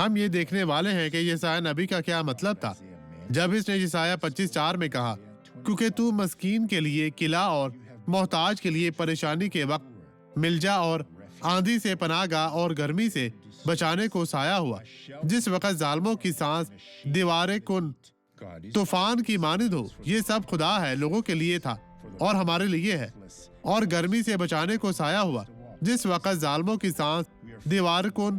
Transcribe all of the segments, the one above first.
ہم یہ دیکھنے والے ہیں کہ یسایہ نبی کا کیا مطلب تھا جب اس نے یسایہ 25:4 میں کہا، کیونکہ تو مسکین کے لیے قلعہ اور محتاج کے لیے پریشانی کے وقت ملجا اور آندھی سے پناہ گاہ اور گرمی سے بچانے کو سایہ ہوا، جس وقت ظالموں کی سانس دیواریں کن طوفان کی مانند ہو۔ یہ سب خدا ہے، لوگوں کے لیے تھا اور ہمارے لیے ہے، اور گرمی سے بچانے کو سایہ ہوا جس وقت ظالموں کی سانس دیوار کن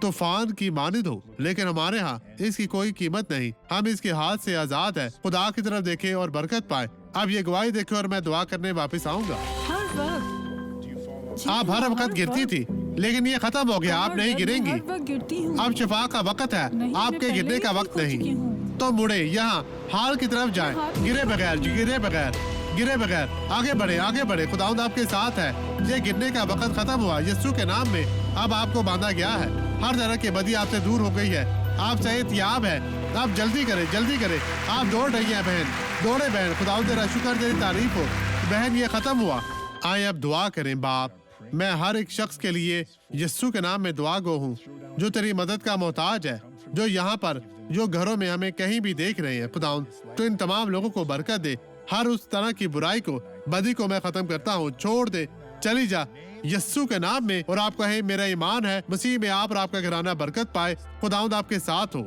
طوفان کی مانند ہو، لیکن ہمارے ہاں اس کی کوئی قیمت نہیں، ہم اس کے ہاتھ سے آزاد ہیں۔ خدا کی طرف دیکھیں اور برکت پائے۔ اب یہ گواہی دیکھیں اور میں دعا کرنے واپس آؤں گا۔ ہر وقت آپ ہر وقت گرتی تھی، لیکن یہ ختم ہو گیا، آپ نہیں گریں گی۔ ہر وقت گرتی ہوں۔ اب شفا کا وقت ہے، نہیں، آپ میں کے پہلے گرنے کا بھی وقت ہو چکی نہیں۔ ہوں۔ تو مڑے یہاں حال کی طرف جائیں، گرے بغیر، گرے بغیر آگے بڑھے۔ خداوند آپ کے ساتھ ہے۔ یہ گرنے کا وقت ختم ہوا، یسوع کے نام میں اب آپ کو باندھا گیا ہے۔ ہر طرح کی بدی آپ سے دور ہو گئی ہے، آپ صحت یاب ہے۔ آپ جلدی کریں، آپ دوڑ رہی ہیں بہن، دوڑے بہن، خداوند تیرا شکر، تیری تعریف ہو بہن، یہ ختم ہوا۔ آئیں اب دعا کریں۔ باپ، میں ہر ایک شخص کے لیے یسوع کے نام میں دعا گو ہوں جو تیری مدد کا محتاج ہے، جو یہاں پر، جو گھروں میں ہمیں کہیں بھی دیکھ رہے ہیں۔ خداوند تو ان تمام لوگوں کو برکت دے، ہر اس طرح کی برائی کو، بدی کو میں ختم کرتا ہوں، چھوڑ دے، چلی جا یسوع کے نام میں۔ اور آپ کہیں میرا ایمان ہے مسیح میں آپ اور آپ کا گھرانہ برکت پائے۔ خداوند آپ کے ساتھ ہو۔